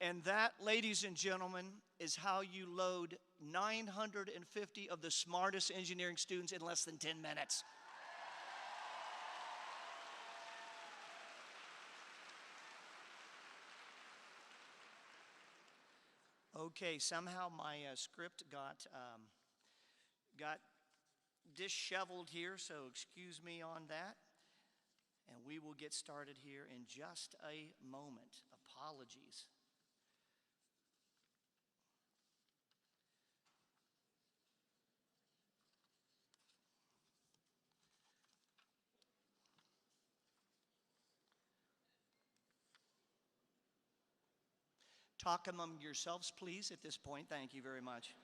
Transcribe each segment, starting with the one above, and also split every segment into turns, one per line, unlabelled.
And that, ladies and gentlemen, is how you load 950 of the smartest engineering students in less than 10 minutes. Okay, somehow my script got disheveled here, so excuse me on that. And we will get started here in just a moment. Apologies. Talk among yourselves, please, at this point. Thank you very much.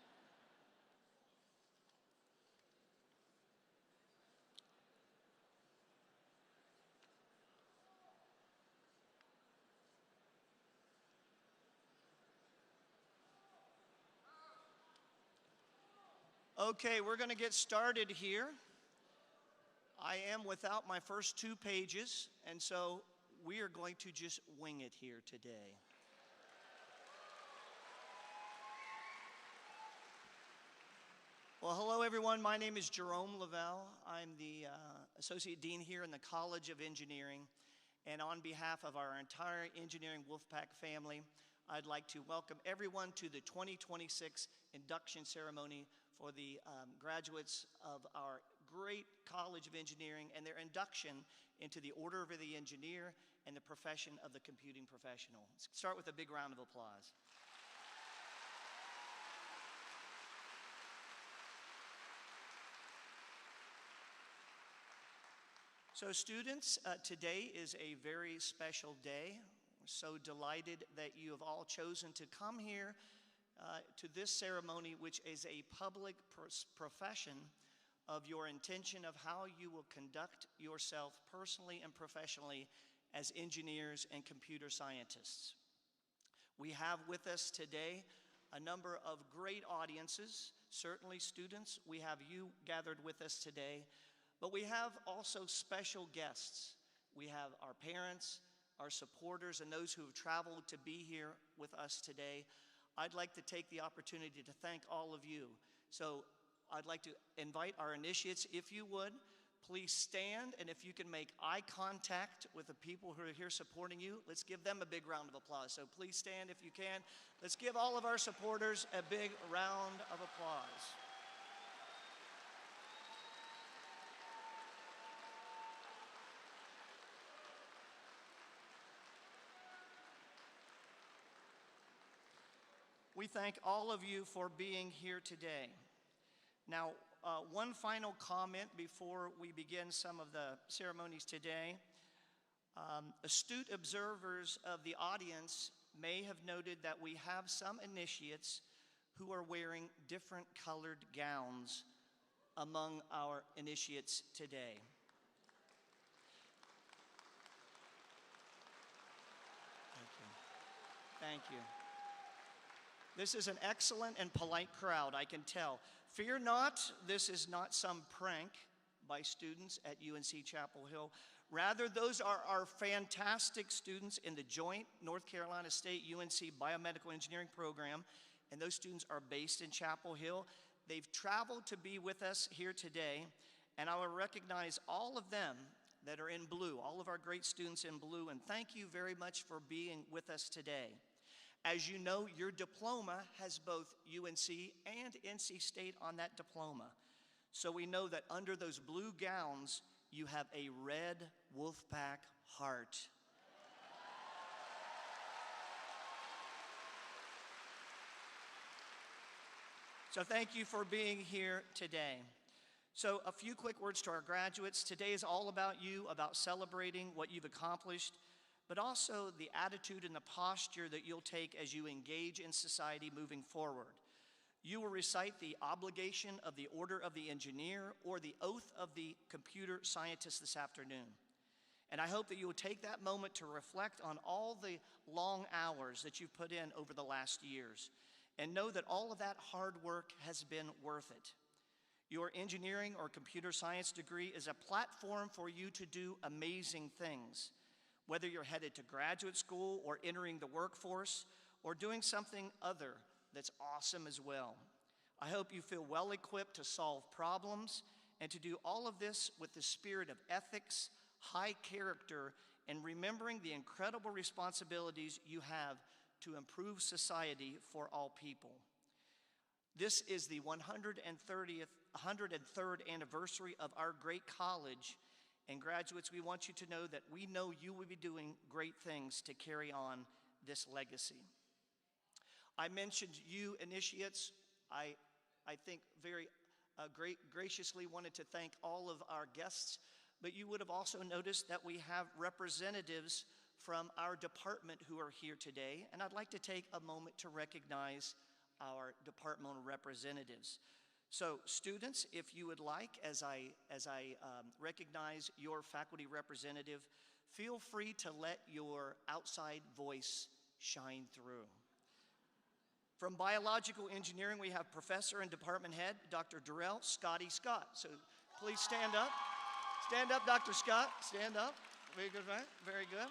Okay, we're going to get started here. I am without my first 2 pages, and so we are going to just wing it here today. Well, hello everyone. My name is Jerome Lavelle. I'm the Associate Dean here in the College of Engineering. And on behalf of our entire Engineering Wolfpack family, I'd like to welcome everyone to the 2026 induction ceremony for the graduates of our great College of Engineering and their induction into the Order of the Engineer and the profession of the computing professional. Let's start with a big round of applause. So students, today is a very special day. We're so delighted that you have all chosen to come here to this ceremony, which is a public profession of your intention of how you will conduct yourself personally and professionally as engineers and computer scientists. We have with us today a number of great audiences, certainly students. We have you gathered with us today. But we have also special guests. We have our parents, our supporters, and those who have traveled to be here with us today. I'd like to take the opportunity to thank all of you. So I'd like to invite our initiates, if you would, please stand, and if you can make eye contact with the people who are here supporting you, let's give them a big round of applause. So please stand if you can. Let's give all of our supporters a big round of applause. We thank all of you for being here today. Now, one final comment before we begin some of the ceremonies today. Astute observers of the audience may have noted that we have some initiates who are wearing different colored gowns among our initiates today. Thank you. This is an excellent and polite crowd, I can tell. Fear not, this is not some prank by students at UNC Chapel Hill. Rather, those are our fantastic students in the joint North Carolina State UNC Biomedical Engineering program, and those students are based in Chapel Hill. They've traveled to be with us here today, and I will recognize all of them that are in blue, all of our great students in blue, and thank you very much for being with us today. As you know, your diploma has both UNC and NC State on that diploma. So we know that under those blue gowns, you have a red Wolfpack heart. So thank you for being here today. So a few quick words to our graduates. Today is all about you, about celebrating what you've accomplished, but also the attitude and the posture that you'll take as you engage in society moving forward. You will recite the obligation of the Order of the Engineer or the Oath of the Computer Scientist this afternoon. And I hope that you will take that moment to reflect on all the long hours that you've put in over the last years and know that all of that hard work has been worth it. Your engineering or computer science degree is a platform for you to do amazing things. Whether you're headed to graduate school or entering the workforce, or doing something other that's awesome as well. I hope you feel well equipped to solve problems and to do all of this with the spirit of ethics, high character, and remembering the incredible responsibilities you have to improve society for all people. This is the 103rd anniversary of our great college, and graduates, we want you to know that we know you will be doing great things to carry on this legacy. I mentioned you initiates. I think very graciously wanted to thank all of our guests, but you would have also noticed that we have representatives from our department who are here today, and I'd like to take a moment to recognize our departmental representatives. So students, if you would like, as I recognize your faculty representative, feel free to let your outside voice shine through. From biological engineering, we have Professor and Department Head, Dr. Darrell Scotty Scott. So please stand up. Stand up, Dr. Scott. Stand up. Very good, right? Very good.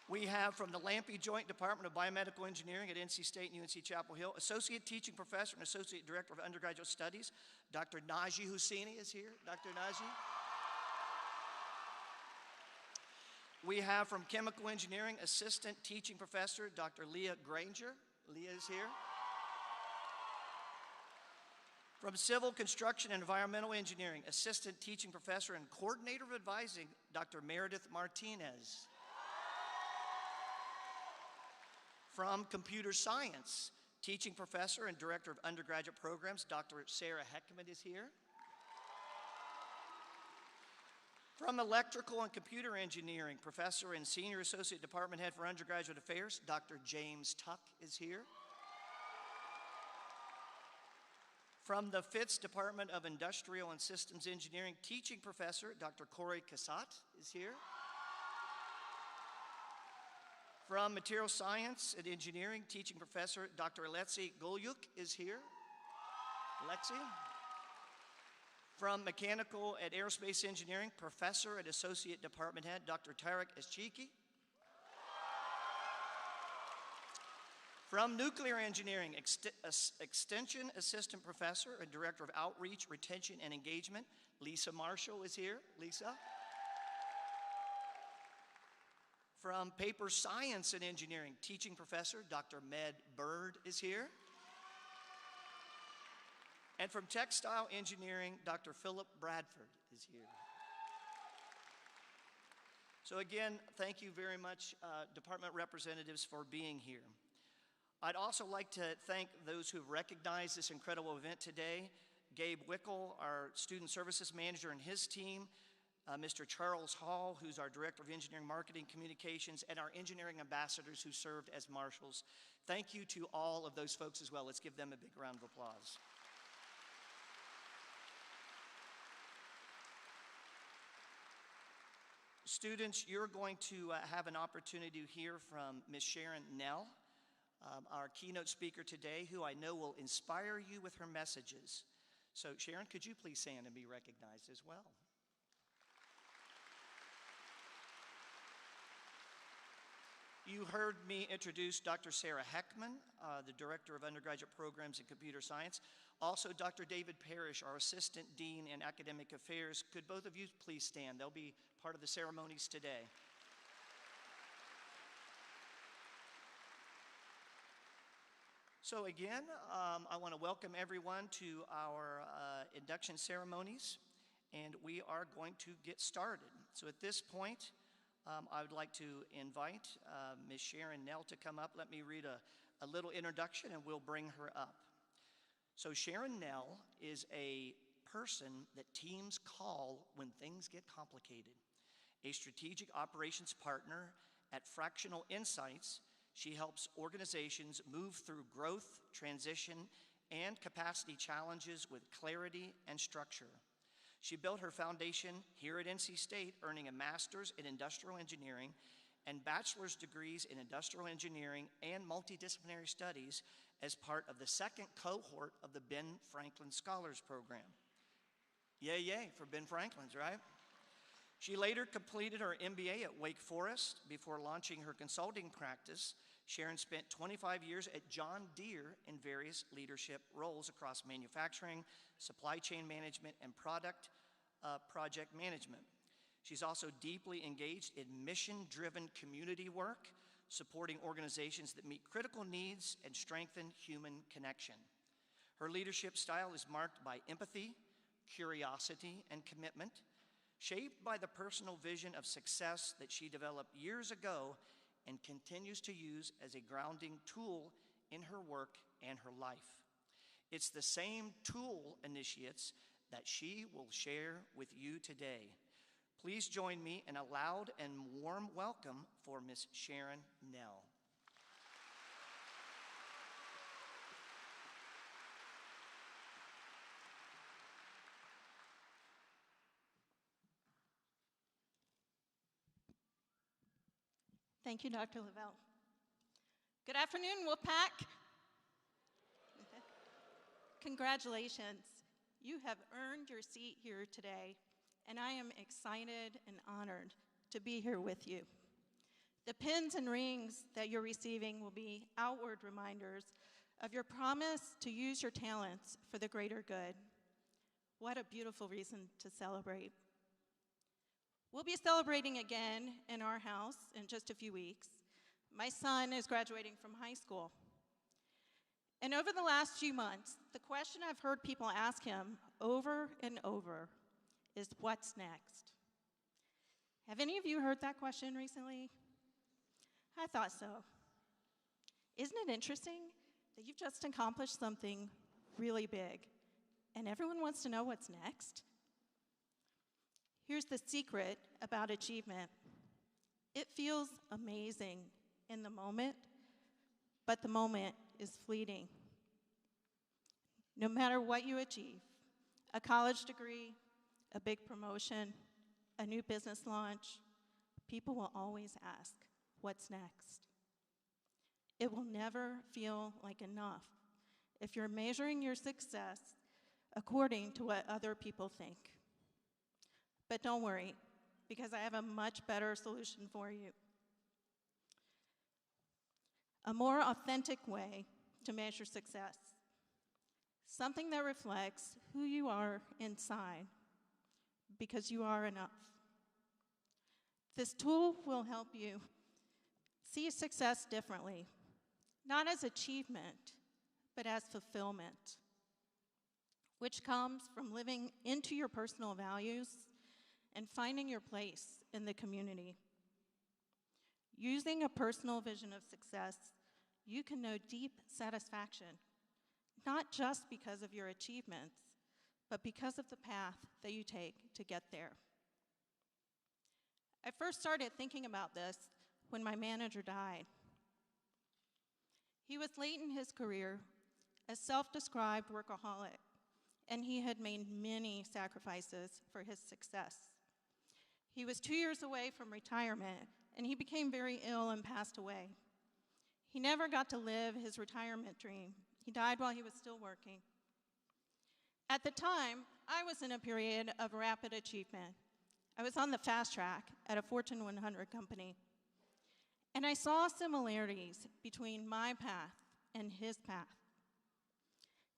We have from the Lampe Joint Department of Biomedical Engineering at NC State and UNC Chapel Hill, Associate Teaching Professor and Associate Director of Undergraduate Studies, Dr. Naji Husseini is here. Dr. Naji. We have from Chemical Engineering, Assistant Teaching Professor, Dr. Leah Granger. Leah is here. From Civil Construction and Environmental Engineering, Assistant Teaching Professor and Coordinator of Advising, Dr. Meredith Martinez. From Computer Science, Teaching Professor and Director of Undergraduate Programs, Dr. Sarah Heckman is here. From Electrical and Computer Engineering, Professor and Senior Associate Department Head for Undergraduate Affairs, Dr. James Tuck is here. From the Fitz Department of Industrial and Systems Engineering, Teaching Professor, Dr. Corey Cassatt is here. From Material Science and Engineering, Teaching Professor, Dr. Alexei Golyuk is here. Alexei. From Mechanical and Aerospace Engineering, Professor and Associate Department Head, Dr. Tarek Eschiki. From Nuclear Engineering, Extension Assistant Professor and Director of Outreach, Retention, and Engagement, Lisa Marshall is here. Lisa. From Paper Science and Engineering, Teaching Professor, Dr. Med Bird is here. And from Textile Engineering, Dr. Philip Bradford is here. So again, thank you very much, department representatives, for being here. I'd also like to thank those who have recognized this incredible event today. Gabe Wickel, our Student Services Manager, and his team, Mr. Charles Hall, who's our Director of Engineering Marketing Communications, and our engineering ambassadors who served as marshals. Thank you to all of those folks as well. Let's give them a big round of applause. Students, you're going to have an opportunity to hear from Ms. Sharon Nell, our keynote speaker today, who I know will inspire you with her messages. So Sharon, could you please stand and be recognized as well? You heard me introduce Dr. Sarah Heckman, the Director of Undergraduate Programs in Computer Science. Also, Dr. David Parrish, our Assistant Dean in Academic Affairs. Could both of you please stand? They'll be part of the ceremonies today. So again, I want to welcome everyone to our induction ceremonies, and we are going to get started. So at this point, I would like to invite Ms. Sharon Nell to come up. Let me read a little introduction and we'll bring her up. So Sharon Nell is a person that teams call when things get complicated. A strategic operations partner at Fractional Insights, she helps organizations move through growth, transition, and capacity challenges with clarity and structure. She built her foundation here at NC State, earning a master's in industrial engineering and bachelor's degrees in industrial engineering and multidisciplinary studies as part of the second cohort of the Ben Franklin Scholars Program. Yay, yay for Ben Franklin's, right? She later completed her MBA at Wake Forest. Before launching her consulting practice, Sharon spent 25 years at John Deere in various leadership roles across manufacturing, supply chain management, and project management. She's also deeply engaged in mission-driven community work, supporting organizations that meet critical needs and strengthen human connection. Her leadership style is marked by empathy, curiosity, and commitment, shaped by the personal vision of success that she developed years ago and continues to use as a grounding tool in her work and her life. It's the same tool, initiates, that she will share with you today. Please join me in a loud and warm welcome for Miss Sharon Nell.
Thank you, Dr. Lavelle. Good afternoon, Wolfpack. Congratulations. You have earned your seat here today, and I am excited and honored to be here with you. The pins and rings that you're receiving will be outward reminders of your promise to use your talents for the greater good. What a beautiful reason to celebrate. We'll be celebrating again in our house in just a few weeks. My son is graduating from high school. And over the last few months, the question I've heard people ask him over and over is, what's next? Have any of you heard that question recently? I thought so. Isn't it interesting that you've just accomplished something really big, and everyone wants to know what's next? Here's the secret about achievement. It feels amazing in the moment, but the moment is fleeting. No matter what you achieve, a college degree, a big promotion, a new business launch, people will always ask, what's next? It will never feel like enough if you're measuring your success according to what other people think. But don't worry, because I have a much better solution for you. A more authentic way to measure success. Something that reflects who you are inside, because you are enough. This tool will help you see success differently, not as achievement, but as fulfillment, which comes from living into your personal values and finding your place in the community. Using a personal vision of success, you can know deep satisfaction, not just because of your achievements, but because of the path that you take to get there. I first started thinking about this when my manager died. He was late in his career, a self-described workaholic, and he had made many sacrifices for his success. He was 2 years away from retirement, and he became very ill and passed away. He never got to live his retirement dream. He died while he was still working. At the time, I was in a period of rapid achievement. I was on the fast track at a Fortune 100 company. And I saw similarities between my path and his path.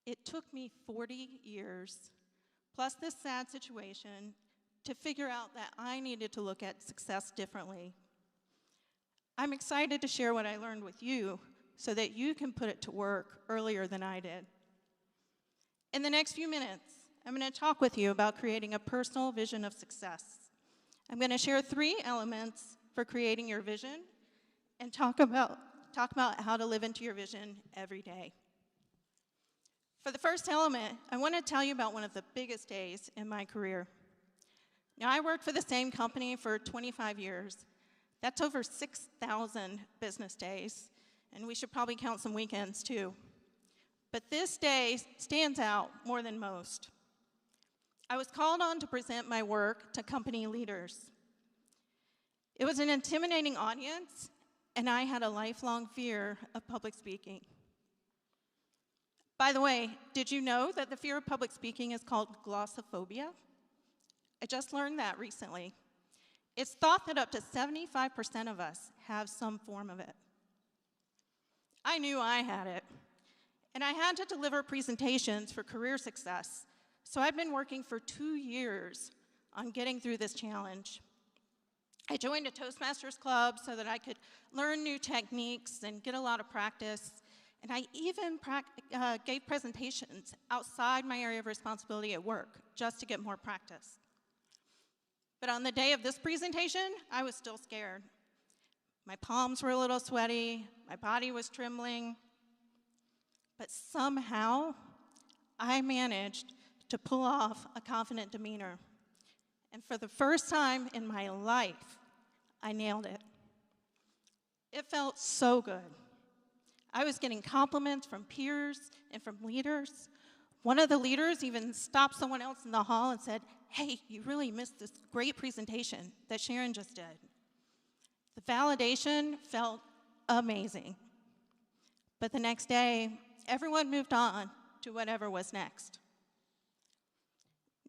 It took me 40 years, plus this sad situation, to figure out that I needed to look at success differently. I'm excited to share what I learned with you so that you can put it to work earlier than I did. In the next few minutes, I'm going to talk with you about creating a personal vision of success. I'm going to share 3 elements for creating your vision and talk about how to live into your vision every day. For the first element, I want to tell you about one of the biggest days in my career. Now, I worked for the same company for 25 years. That's over 6,000 business days, and we should probably count some weekends too. But this day stands out more than most. I was called on to present my work to company leaders. It was an intimidating audience, and I had a lifelong fear of public speaking. By the way, did you know that the fear of public speaking is called glossophobia? I just learned that recently. It's thought that up to 75% of us have some form of it. I knew I had it, and I had to deliver presentations for career success, so I've been working for 2 years on getting through this challenge. I joined a Toastmasters club so that I could learn new techniques and get a lot of practice, and I even gave presentations outside my area of responsibility at work just to get more practice. But on the day of this presentation, I was still scared. My palms were a little sweaty, my body was trembling, but somehow I managed to pull off a confident demeanor. And for the first time in my life, I nailed it. It felt so good. I was getting compliments from peers and from leaders. One of the leaders even stopped someone else in the hall and said, "Hey, you really missed this great presentation that Sharon just did." The validation felt amazing. But the next day, everyone moved on to whatever was next.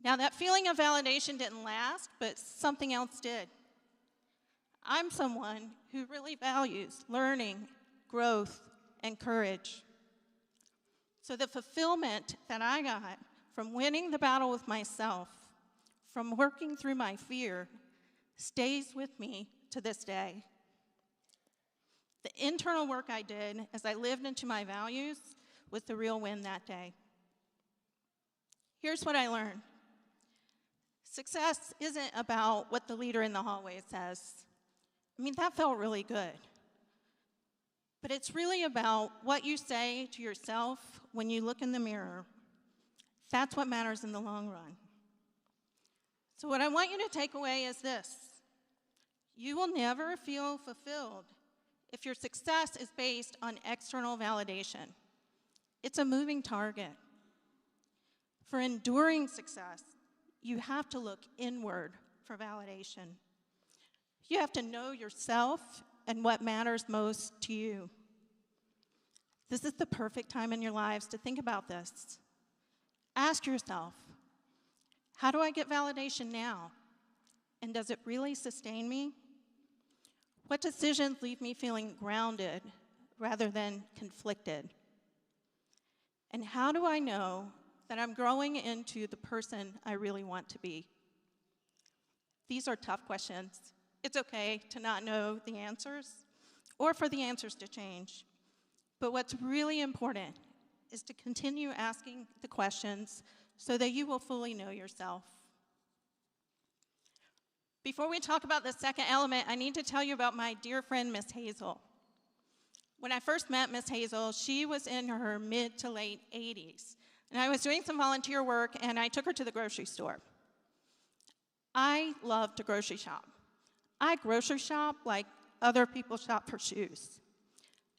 Now, that feeling of validation didn't last, but something else did. I'm someone who really values learning, growth, and courage. So the fulfillment that I got from winning the battle with myself, from working through my fear, stays with me to this day. The internal work I did as I lived into my values was the real win that day. Here's what I learned. Success isn't about what the leader in the hallway says. I mean, that felt really good. But it's really about what you say to yourself when you look in the mirror. That's what matters in the long run. So what I want you to take away is this. You will never feel fulfilled if your success is based on external validation. It's a moving target. For enduring success, you have to look inward for validation. You have to know yourself and what matters most to you. This is the perfect time in your lives to think about this. Ask yourself, how do I get validation now? And does it really sustain me? What decisions leave me feeling grounded rather than conflicted? And how do I know that I'm growing into the person I really want to be? These are tough questions. It's okay to not know the answers or for the answers to change. But what's really important is to continue asking the questions so that you will fully know yourself. Before we talk about the second element, I need to tell you about my dear friend, Miss Hazel. When I first met Miss Hazel, she was in her mid to late 80s. And I was doing some volunteer work, and I took her to the grocery store. I love to grocery shop. I grocery shop like other people shop for shoes.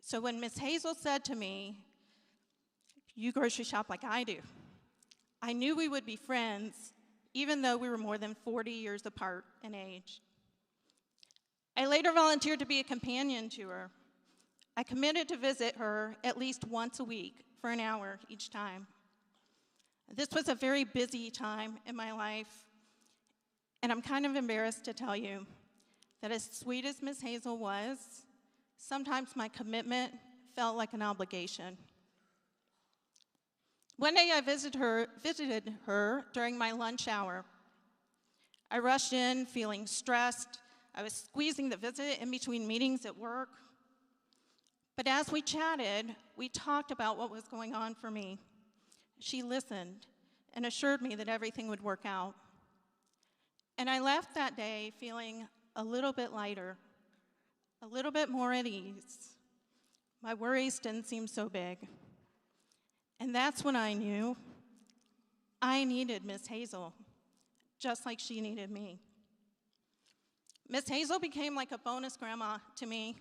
So when Miss Hazel said to me, "You grocery shop like I do," I knew we would be friends, even though we were more than 40 years apart in age. I later volunteered to be a companion to her. I committed to visit her at least once a week for an hour each time. This was a very busy time in my life, and I'm kind of embarrassed to tell you that as sweet as Miss Hazel was, sometimes my commitment felt like an obligation. One day I visited her during my lunch hour. I rushed in feeling stressed. I was squeezing the visit in between meetings at work. But as we chatted, we talked about what was going on for me. She listened and assured me that everything would work out. And I left that day feeling a little bit lighter, a little bit more at ease. My worries didn't seem so big. And that's when I knew I needed Miss Hazel, just like she needed me. Miss Hazel became like a bonus grandma to me,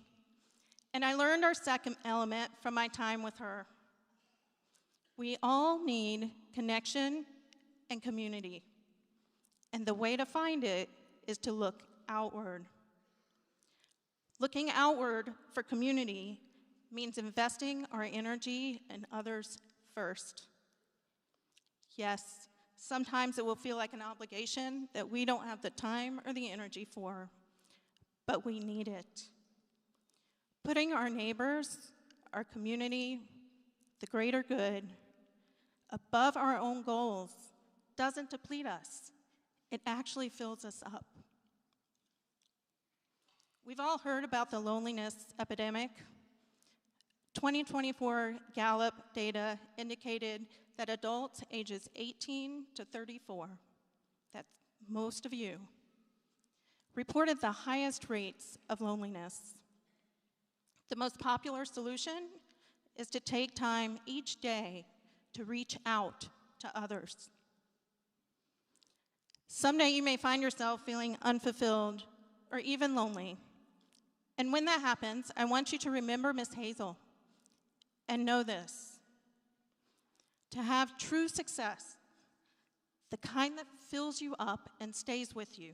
and I learned our second element from my time with her. We all need connection and community, and the way to find it is to look outward. Looking outward for community means investing our energy in others first. Yes, Sometimes it will feel like an obligation that we don't have the time or the energy for, but we need it. Putting our neighbors, our community, the greater good, above our own goals doesn't deplete us. It actually fills us up. We've all heard about the loneliness epidemic. 2024 Gallup data indicated that adults ages 18 to 34, that's most of you, reported the highest rates of loneliness. The most popular solution is to take time each day to reach out to others. Someday you may find yourself feeling unfulfilled or even lonely. And when that happens, I want you to remember Miss Hazel and know this. To have true success, the kind that fills you up and stays with you,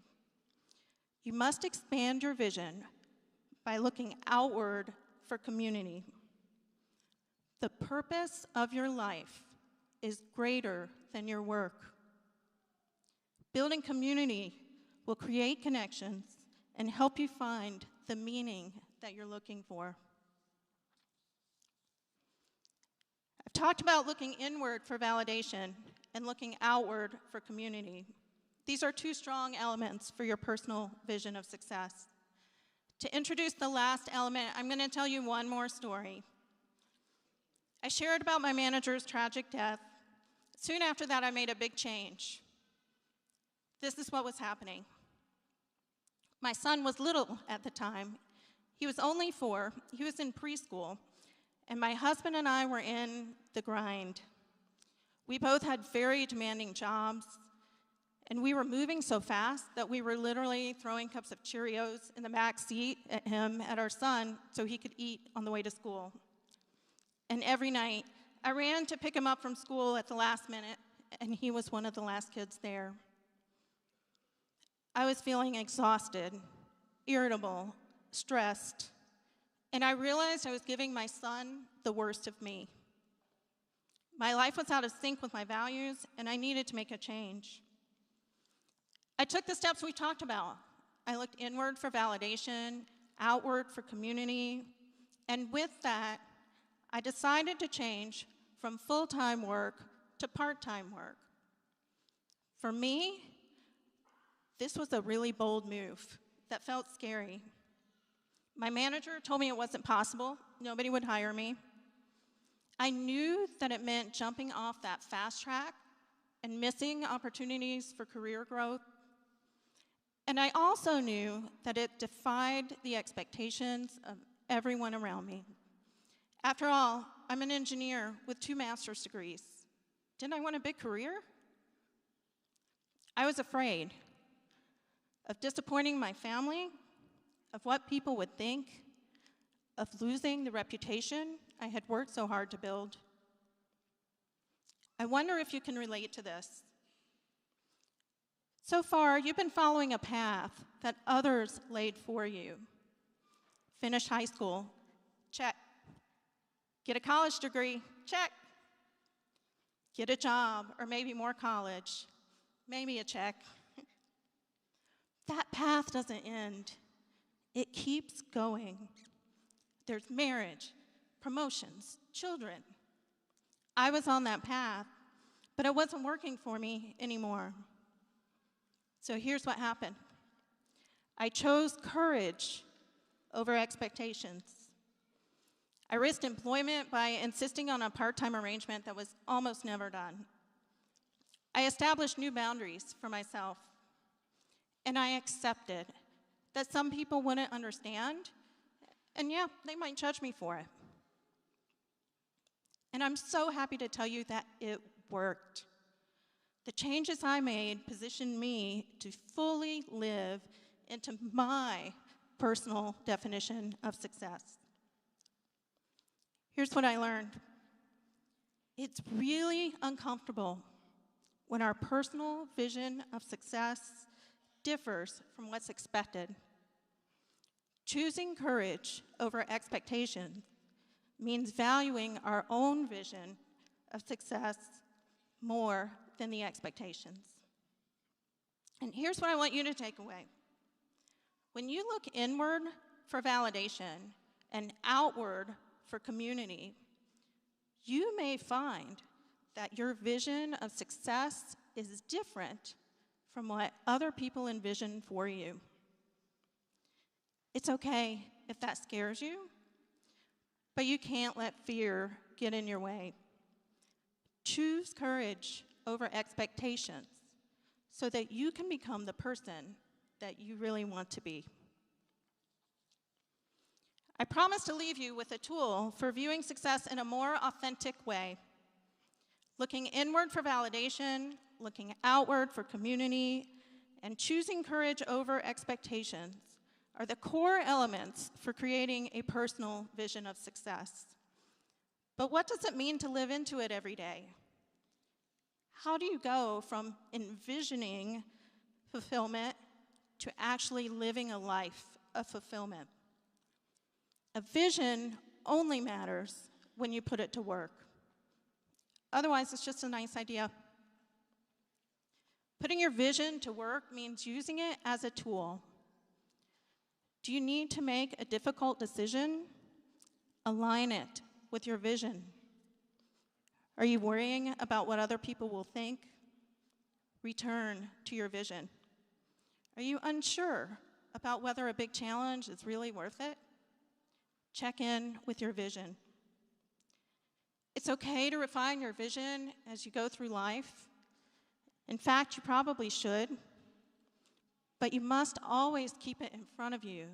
you must expand your vision by looking outward for community. The purpose of your life is greater than your work. Building community will create connections and help you find the meaning that you're looking for. I've talked about looking inward for validation and looking outward for community. These are two strong elements for your personal vision of success. To introduce the last element, I'm going to tell you one more story. I shared about my manager's tragic death. Soon after that, I made a big change. This is what was happening. My son was little at the time. He was only 4. He was in preschool. And my husband and I were in the grind. We both had very demanding jobs. And we were moving so fast that we were literally throwing cups of Cheerios in the back seat at him, at our son, so he could eat on the way to school. And every night, I ran to pick him up from school at the last minute, and he was one of the last kids there. I was feeling exhausted, irritable, stressed, and I realized I was giving my son the worst of me. My life was out of sync with my values, and I needed to make a change. I took the steps we talked about. I looked inward for validation, outward for community, and with that, I decided to change from full-time work to part-time work. For me, this was a really bold move that felt scary. My manager told me it wasn't possible. Nobody would hire me. I knew that it meant jumping off that fast track and missing opportunities for career growth. And I also knew that it defied the expectations of everyone around me. After all, I'm an engineer with 2 master's degrees. Didn't I want a big career? I was afraid of disappointing my family, of what people would think, of losing the reputation I had worked so hard to build. I wonder if you can relate to this. So far, you've been following a path that others laid for you. Finish high school, check. Get a college degree, check. Get a job, or maybe more college, maybe a check. That path doesn't end. It keeps going. There's marriage, promotions, children. I was on that path, but it wasn't working for me anymore. So here's what happened. I chose courage over expectations. I risked employment by insisting on a part-time arrangement that was almost never done. I established new boundaries for myself, and I accepted that some people wouldn't understand, and yeah, they might judge me for it. And I'm so happy to tell you that it worked. The changes I made positioned me to fully live into my personal definition of success. Here's what I learned. It's really uncomfortable when our personal vision of success differs from what's expected. Choosing courage over expectations means valuing our own vision of success more than the expectations. And here's what I want you to take away. When you look inward for validation and outward for community, you may find that your vision of success is different from what other people envision for you. It's okay if that scares you, but you can't let fear get in your way. Choose courage over expectations so that you can become the person that you really want to be. I promise to leave you with a tool for viewing success in a more authentic way. Looking inward for validation, looking outward for community, and choosing courage over expectations are the core elements for creating a personal vision of success. But what does it mean to live into it every day? How do you go from envisioning fulfillment to actually living a life of fulfillment? A vision only matters when you put it to work. Otherwise, it's just a nice idea. Putting your vision to work means using it as a tool. Do you need to make a difficult decision? Align it with your vision. Are you worrying about what other people will think? Return to your vision. Are you unsure about whether a big challenge is really worth it? Check in with your vision. It's okay to refine your vision as you go through life. In fact, you probably should. But you must always keep it in front of you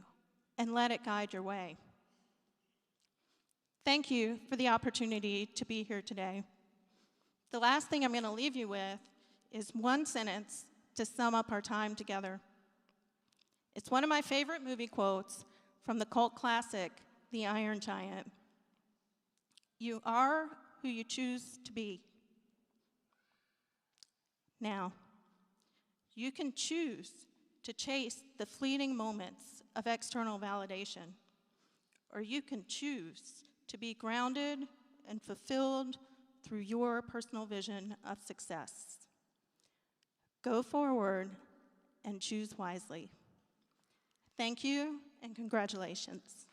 and let it guide your way. Thank you for the opportunity to be here today. The last thing I'm going to leave you with is one sentence to sum up our time together. It's one of my favorite movie quotes from the cult classic, The Iron Giant. You are who you choose to be. Now, you can choose to chase the fleeting moments of external validation, or you can choose to be grounded and fulfilled through your personal vision of success. Go forward and choose wisely. Thank you and congratulations.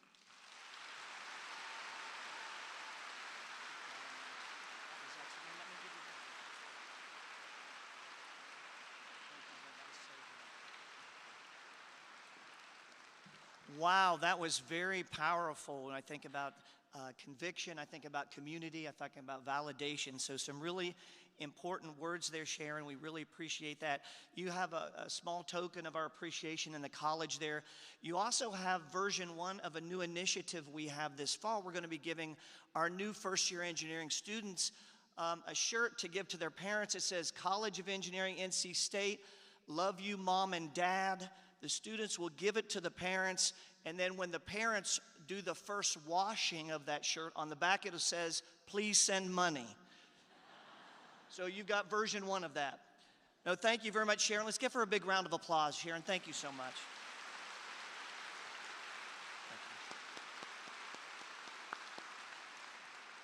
Wow, that was very powerful. When I think about conviction, I think about community, I think about validation. So some really important words there, Sharon. We really appreciate that. You have a small token of our appreciation in the college there. You also have version 1 of a new initiative we have this fall. We're going to be giving our new first-year engineering students a shirt to give to their parents. It says, College of Engineering, NC State, love you, Mom and Dad. The students will give it to the parents, and then when the parents do the first washing of that shirt, on the back it says, please send money. So you've got version 1 of that. No, thank you very much, Sharon. Let's give her a big round of applause. Sharon, thank you so much.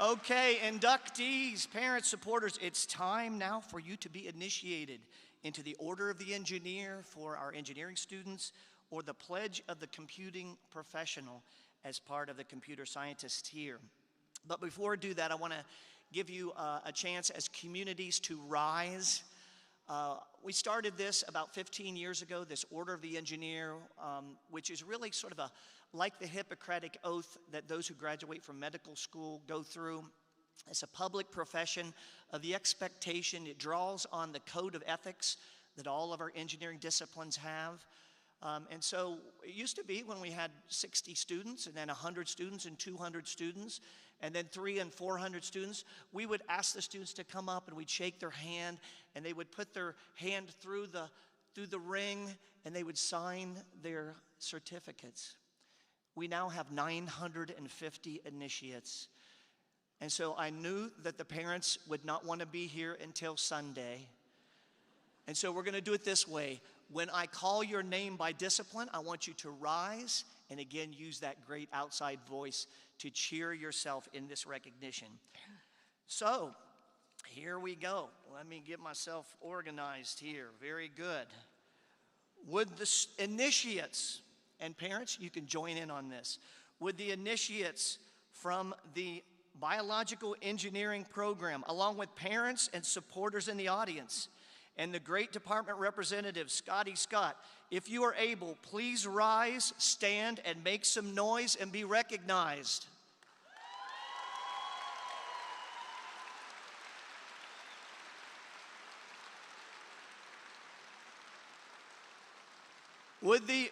Okay, inductees, parents, supporters, it's time now for you to be initiated into the Order of the Engineer for our engineering students, or the Pledge of the Computing Professional as part of the computer scientists here. But before I do that, I want to give you a chance as communities to rise. We started this about 15 years ago, this Order of the Engineer, which is really sort of like the Hippocratic Oath that those who graduate from medical school go through. It's a public profession of the expectation. It draws on the code of ethics that all of our engineering disciplines have. And so it used to be when we had 60 students and then 100 students and 200 students and then 300 and 400 students, we would ask the students to come up and we'd shake their hand and they would put their hand through the ring and they would sign their certificates. We now have 950 initiates. And so I knew that the parents would not want to be here until Sunday. And so we're going to do it this way. When I call your name by discipline, I want you to rise and again use that great outside voice to cheer yourself in this recognition. So Here we go. Let me get myself organized here. Very good. Would the initiates, and parents, you can join in on this. Would the initiates from the biological engineering program, along with parents and supporters in the audience, and the great department representative, Scotty Scott, if you are able, please rise, stand, and make some noise and be recognized.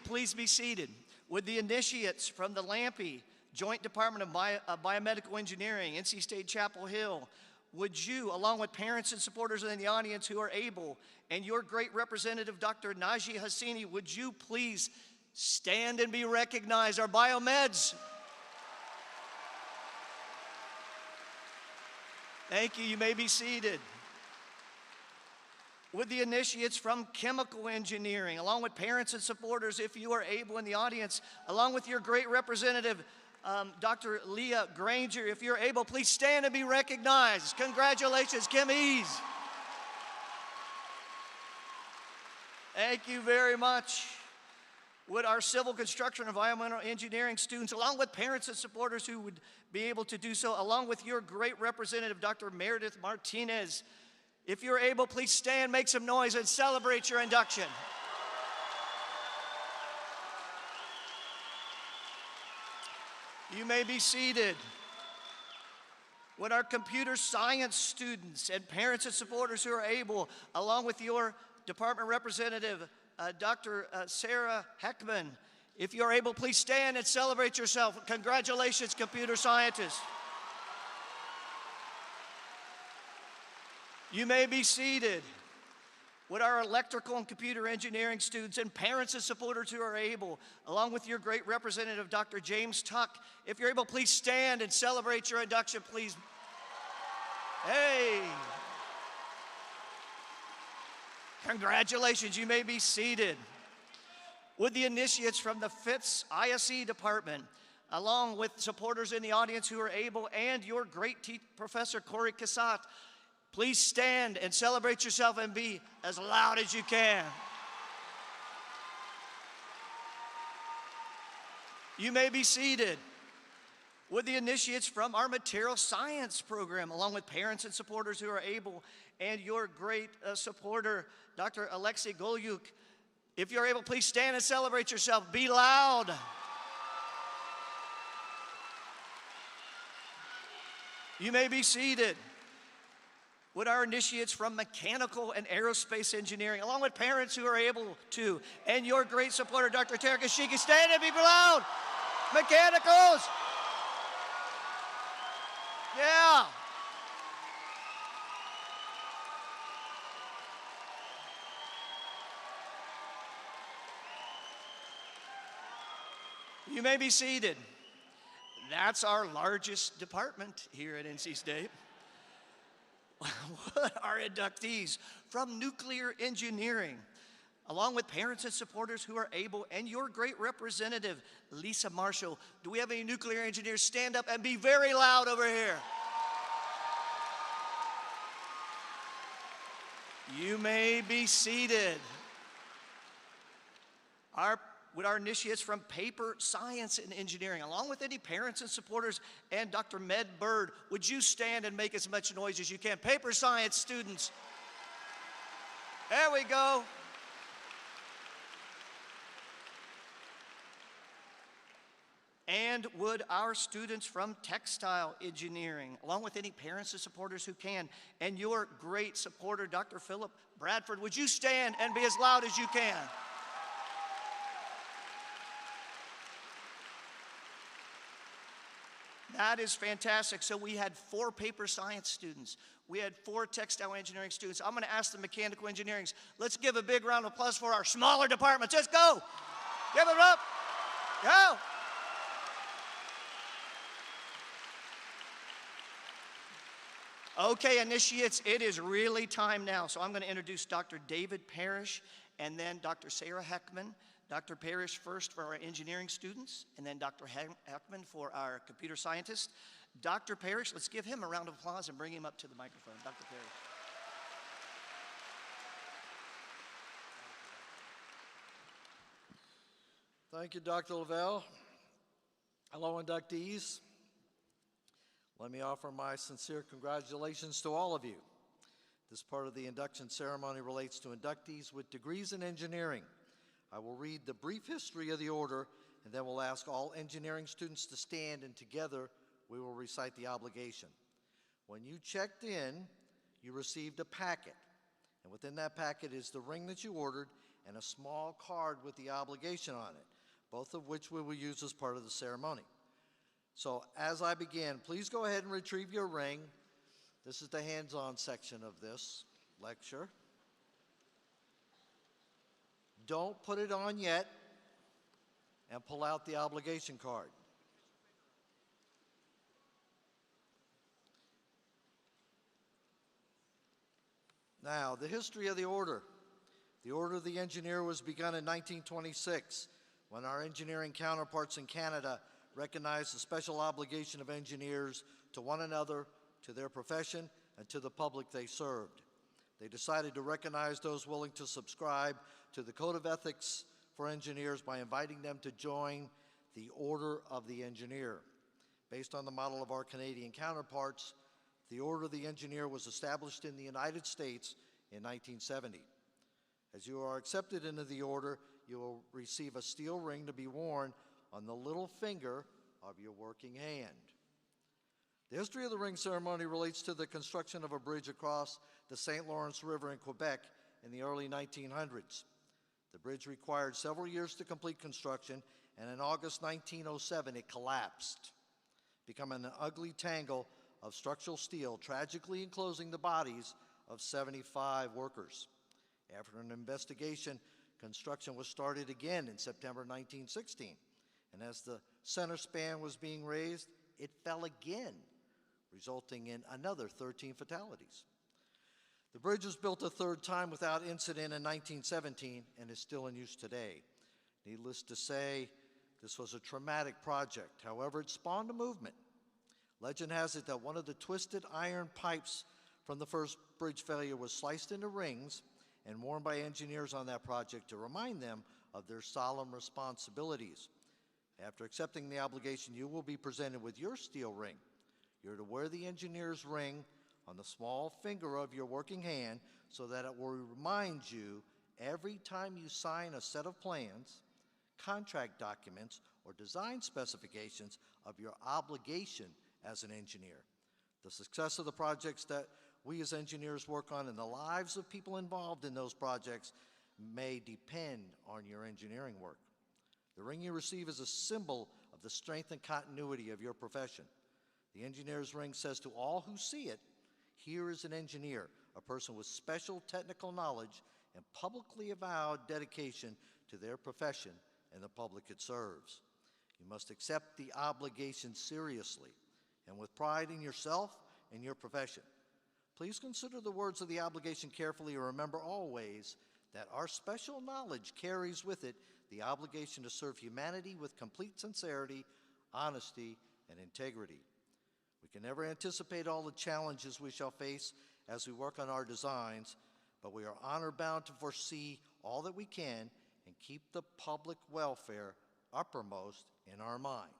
Please be seated. Would the initiates from the Lampe Joint Department of Biomedical Engineering, NC State Chapel Hill, would you, along with parents and supporters in the audience who are able, and your great representative, Dr. Naji Hassini, would you please stand and be recognized? Our biomeds. Thank you. You may be seated. Would the initiates from chemical engineering, along with parents and supporters, if you are able in the audience, along with your great representative, Dr. Leah Granger, if you're able, please stand and be recognized. Congratulations, Kim Ease. Thank you very much. Would our civil construction and environmental engineering students, along with parents and supporters who would be able to do so, along with your great representative, Dr. Meredith Martinez, if you're able, please stand, make some noise, and celebrate your induction. You may be seated. Would our computer science students and parents and supporters who are able, along with your department representative, Dr. Sarah Heckman, if you're able, please stand and celebrate yourself. Congratulations, computer scientists. You may be seated. Would our electrical and computer engineering students and parents and supporters who are able, along with your great representative, Dr. James Tuck, if you're able, please stand and celebrate your induction, please. Hey. Congratulations, you may be seated. Would the initiates from the Fitz ISE department, along with supporters in the audience who are able, and your great Professor Corey Cassatt, please stand and celebrate yourself and be as loud as you can. You may be seated. Would the initiates from our material science program, along with parents and supporters who are able, and your great supporter, Dr. Alexei Golyuk, if you're able, please stand and celebrate yourself. Be loud. You may be seated. Would our initiates from mechanical and aerospace engineering, along with parents who are able to, and your great supporter, Dr. Tarek Ashiki, stand and be loud. Mechanicals. Yeah. You may be seated. That's our largest department here at NC State. What are inductees from nuclear engineering, along with parents and supporters who are able, and your great representative, Lisa Marshall. Do we have any nuclear engineers? Stand up and be very loud over here. You may be seated. Would our initiates from paper science and engineering, along with any parents and supporters, and Dr. Med Bird, would you stand and make as much noise as you can? Paper science students. There we go. And would our students from textile engineering, along with any parents and supporters who can, and your great supporter, Dr. Philip Bradford, would you stand and be as loud as you can? That is fantastic. So we had 4 paper science students. We had 4 textile engineering students. I'm going to ask the mechanical engineerings. Let's give a big round of applause for our smaller departments. Let's go. Give it up. Go. Okay, initiates, it is really time now. So I'm going to introduce Dr. David Parrish and then Dr. Sarah Heckman. Dr. Parrish first for our engineering students, and then Dr. Hackman for our computer scientists. Dr. Parrish, let's give him a round of applause and bring him up to the microphone. Dr. Parrish.
Thank you, Dr. Lavelle. Hello, inductees. Let me offer my sincere congratulations to all of you. This part of the induction ceremony relates to inductees with degrees in engineering. I will read the brief history of the order, and then we'll ask all engineering students to stand, and together we will recite the obligation. When you checked in, you received a packet, and within that packet is the ring that you ordered and a small card with the obligation on it, both of which we will use as part of the ceremony. So as I begin, please go ahead and retrieve your ring. This is the hands-on section of this lecture. Don't put it on yet, and pull out the obligation card. Now, the history of the order. The Order of the Engineer was begun in 1926 when our engineering counterparts in Canada recognized the special obligation of engineers to one another, to their profession, and to the public they served. They decided to recognize those willing to subscribe to the Code of Ethics for Engineers by inviting them to join the Order of the Engineer. Based on the model of our Canadian counterparts, the Order of the Engineer was established in the United States in 1970. As you are accepted into the Order, you will receive a steel ring to be worn on the little finger of your working hand. The history of the ring ceremony relates to the construction of a bridge across the St. Lawrence River in Quebec in the early 1900s. The bridge required several years to complete construction, and in August 1907 it collapsed, becoming an ugly tangle of structural steel, tragically enclosing the bodies of 75 workers. After an investigation, construction was started again in September 1916, and as the center span was being raised, it fell again, resulting in another 13 fatalities. The bridge was built a third time without incident in 1917 and is still in use today. Needless to say, this was a traumatic project. However, it spawned a movement. Legend has it that one of the twisted iron pipes from the first bridge failure was sliced into rings and worn by engineers on that project to remind them of their solemn responsibilities. After accepting the obligation, you will be presented with your steel ring. You're to wear the engineer's ring on the small finger of your working hand so that it will remind you every time you sign a set of plans, contract documents, or design specifications of your obligation as an engineer. The success of the projects that we as engineers work on and the lives of people involved in those projects may depend on your engineering work. The ring you receive is a symbol of the strength and continuity of your profession. The engineer's ring says to all who see it, here is an engineer, a person with special technical knowledge and publicly avowed dedication to their profession and the public it serves. You must accept the obligation seriously and with pride in yourself and your profession. Please consider the words of the obligation carefully and remember always that our special knowledge carries with it the obligation to serve humanity with complete sincerity, honesty, and integrity. We can never anticipate all the challenges we shall face as we work on our designs, but we are honor-bound to foresee all that we can and keep the public welfare uppermost in our mind.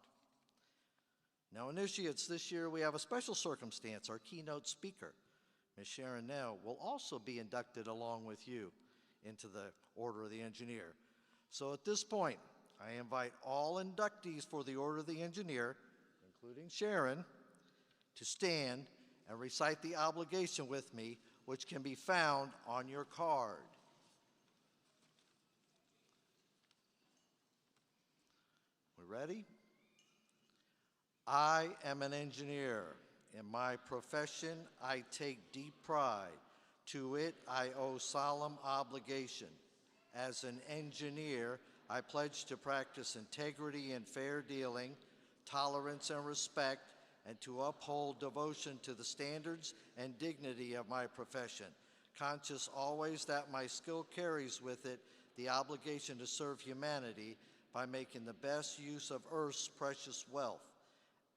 Now, initiates, this year we have a special circumstance. Our keynote speaker, Ms. Sharon Nell, will also be inducted along with you into the Order of the Engineer. So at this point, I invite all inductees for the Order of the Engineer, including Sharon, to stand and recite the obligation with me, which can be found on your card. We ready? I am an engineer. In my profession, I take deep pride. To it, I owe solemn obligation. As an engineer, I pledge to practice integrity and fair dealing, tolerance and respect, and to uphold devotion to the standards and dignity of my profession, conscious always that my skill carries with it the obligation to serve humanity by making the best use of Earth's precious wealth.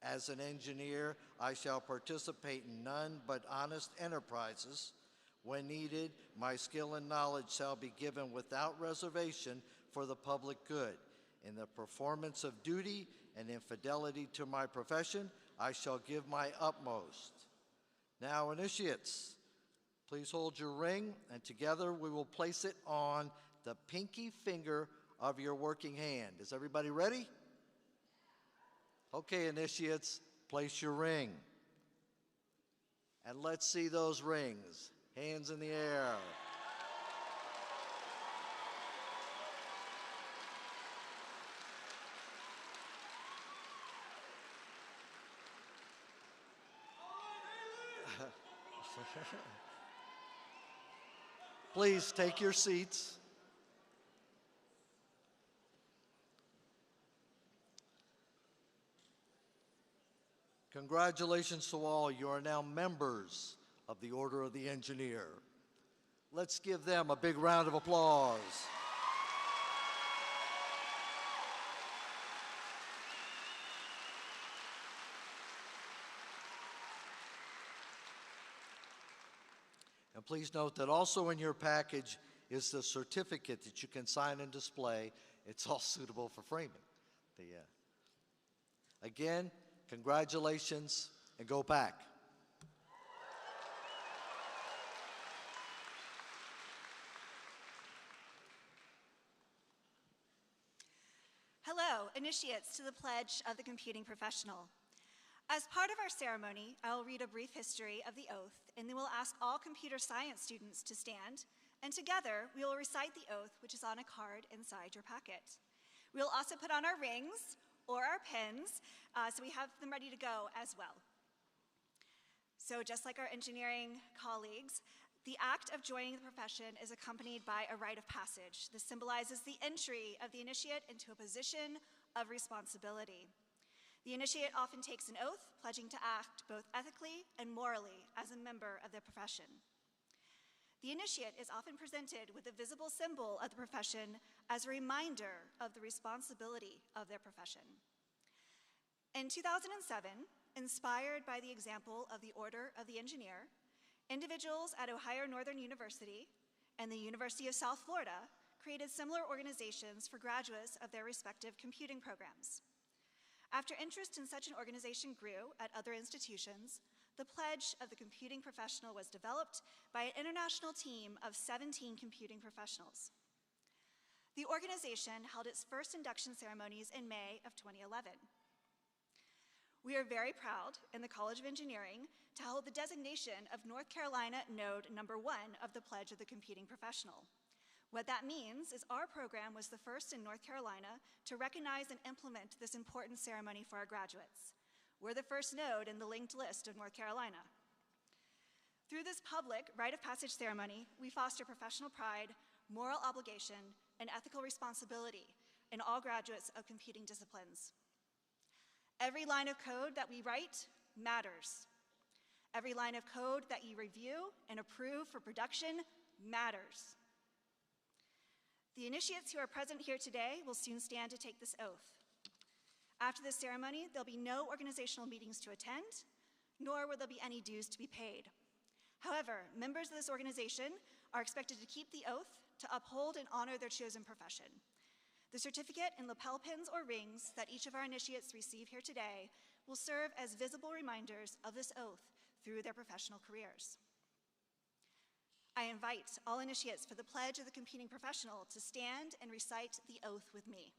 As an engineer, I shall participate in none but honest enterprises. When needed, my skill and knowledge shall be given without reservation for the public good. In the performance of duty and in fidelity to my profession, I shall give my utmost. Now, initiates, please hold your ring, and together we will place it on the pinky finger of your working hand. Is everybody ready? Okay, initiates, place your ring. And let's see those rings. Hands in the air. Please take your seats. Congratulations to all. You are now members of the Order of the Engineer. Let's give them a big round of applause. And please note that also in your package is the certificate that you can sign and display. It's all suitable for framing. Again, congratulations, and go back.
Hello, initiates to the Pledge of the Computing Professional. As part of our ceremony, I will read a brief history of the oath, and then we'll ask all computer science students to stand, and together we will recite the oath, which is on a card inside your packet. We'll also put on our rings or our pens, so we have them ready to go as well. So just like our engineering colleagues, the act of joining the profession is accompanied by a rite of passage. This symbolizes the entry of the initiate into a position of responsibility. The initiate often takes an oath, pledging to act both ethically and morally as a member of the profession. The initiate is often presented with a visible symbol of the profession as a reminder of the responsibility of their profession. In 2007, inspired by the example of the Order of the Engineer, individuals at Ohio Northern University and the University of South Florida created similar organizations for graduates of their respective computing programs. After interest in such an organization grew at other institutions, the Pledge of the Computing Professional was developed by an international team of 17 computing professionals. The organization held its first induction ceremonies in May of 2011. We are very proud in the College of Engineering to hold the designation of North Carolina Node number 1 of the Pledge of the Computing Professional. What that means is our program was the first in North Carolina to recognize and implement this important ceremony for our graduates. We're the first node in the linked list of North Carolina. Through this public rite of passage ceremony, we foster professional pride, moral obligation, and ethical responsibility in all graduates of computing disciplines. Every line of code that we write matters. Every line of code that you review and approve for production matters. The initiates who are present here today will soon stand to take this oath. After this ceremony, there'll be no organizational meetings to attend, nor will there be any dues to be paid. However, members of this organization are expected to keep the oath to uphold and honor their chosen profession. The certificate and lapel pins or rings that each of our initiates receive here today will serve as visible reminders of this oath through their professional careers. I invite all initiates for the Pledge of the Computing Professional to stand and recite the oath with me.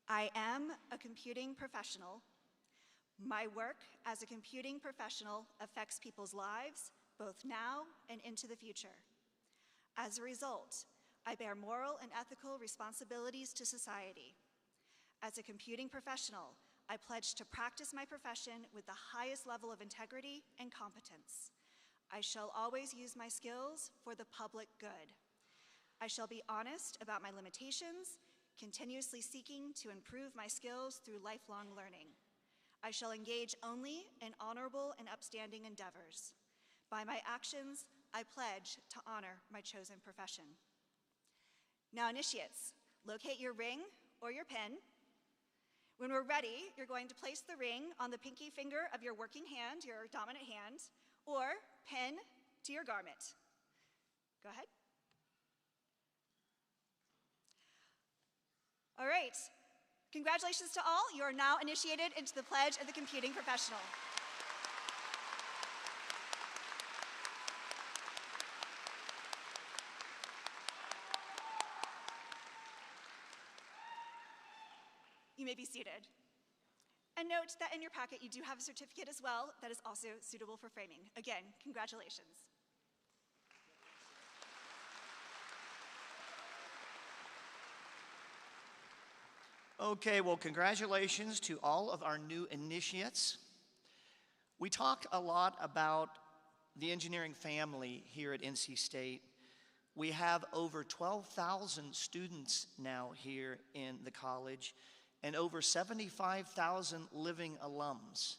I am a computing professional. My work as a computing professional affects people's lives, both now and into the future. As a result, I bear moral and ethical responsibilities to society. As a computing professional, I pledge to practice my profession with the highest level of integrity and competence. I shall always use my skills for the public good. I shall be honest about my limitations, continuously seeking to improve my skills through lifelong learning. I shall engage only in honorable and upstanding endeavors. By my actions, I pledge to honor my chosen profession. Now, initiates, locate your ring or your pin. When we're ready, you're going to place the ring on the pinky finger of your working hand, your dominant hand, or pin to your garment. Go ahead. All right. Congratulations to all. You are now initiated into the Pledge of the Computing Professional. You may be seated. And note that in your packet you do have a certificate as well that is also suitable for framing. Again, congratulations.
Okay, well, congratulations to all of our new initiates. We talk a lot about the engineering family here at NC State. We have over 12,000 students now here in the college and over 75,000 living alums.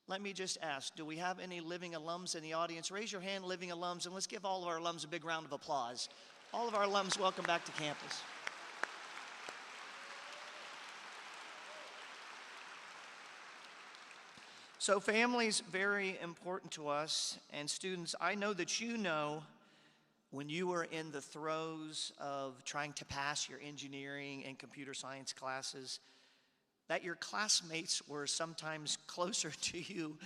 Let me just ask, do we have any living alums in the audience? Raise your hand, living alums, and let's give all of our alums a big round of applause. All of our alums, welcome back to campus. So family's very important to us, and students, I know that you know when you were in the throes of trying to pass your engineering and computer science classes, that your classmates were sometimes closer to you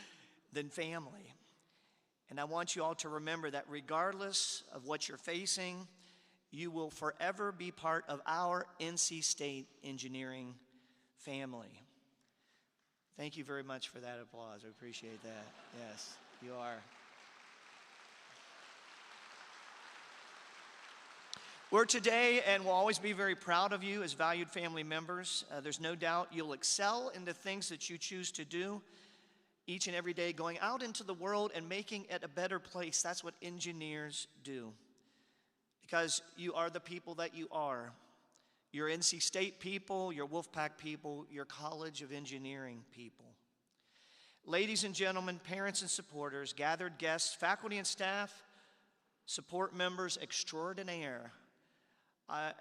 than family. And I want you all to remember that regardless of what you're facing, you will forever be part of our NC State engineering family. Thank you very much for that applause. I appreciate that. Yes, you are. We're today and will always be very proud of you as valued family members. There's no doubt you'll excel in the things that you choose to do each and every day, going out into the world and making it a better place. That's what engineers do, because you are the people that you are. Your NC State people, your Wolfpack people, your College of Engineering people. Ladies and gentlemen, parents and supporters, gathered guests, faculty and staff, support members extraordinaire,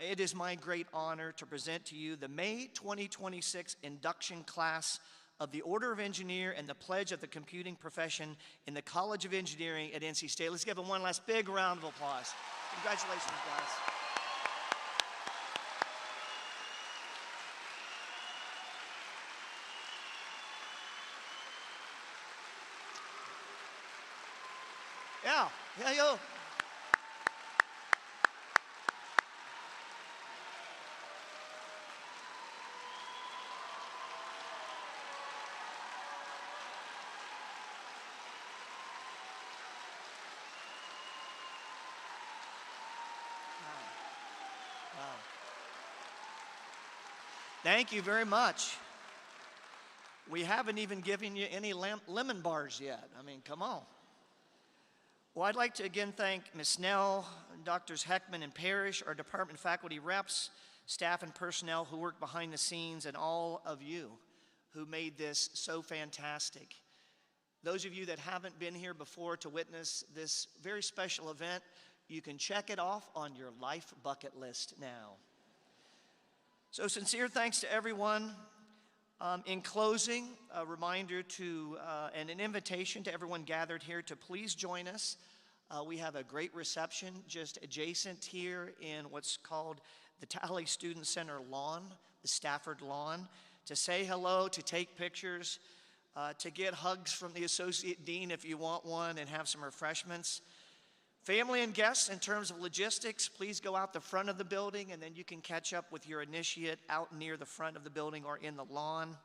it is my great honor to present to you the May 2026 induction class of the Order of Engineer and the Pledge of the Computing Profession in the College of Engineering at NC State. Let's give them one last big round of applause. Congratulations, guys. Yeah, yo. Wow. Thank you very much. We haven't even given you any lemon bars yet. I mean, come on. Well, I'd like to again thank Ms. Snell, Drs. Heckman and Parrish, our department faculty reps, staff and personnel who work behind the scenes, and all of you who made this so fantastic. Those of you that haven't been here before to witness this very special event, you can check it off on your life bucket list now. So sincere thanks to everyone. In closing, a reminder to and an invitation to everyone gathered here to please join us. We have a great reception just adjacent here in what's called the Talley Student Center lawn, the Stafford lawn, to say hello, to take pictures, to get hugs from the Associate Dean if you want one, and have some refreshments. Family and guests, in terms of logistics, please go out the front of the building, and then you can catch up with your initiate out near the front of the building or in the lawn.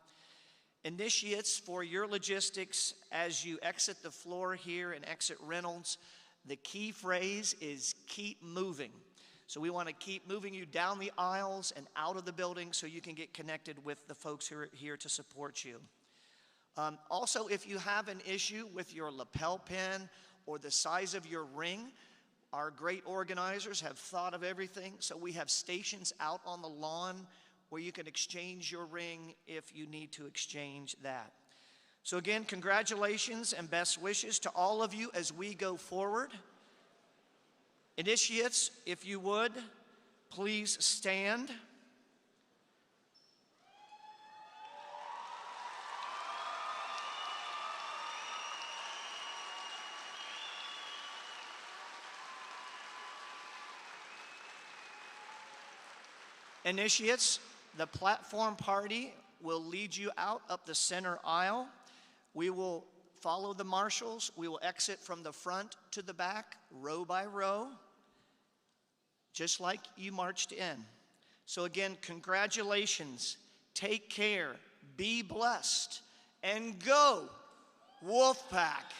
Initiates, for your logistics, as you exit the floor here and exit Reynolds, the key phrase is keep moving. So we want to keep moving you down the aisles and out of the building so you can get connected with the folks who are here to support you. Also, if you have an issue with your lapel pin or the size of your ring, our great organizers have thought of everything. So we have stations out on the lawn where you can exchange your ring if you need to exchange that. So again, congratulations and best wishes to all of you as we go forward. Initiates, if you would, please stand. Initiates, the platform party will lead you out up the center aisle. We will follow the marshals. We will exit from the front to the back, row by row, just like you marched in. So again, congratulations. Take care. Be blessed. And go, Wolfpack.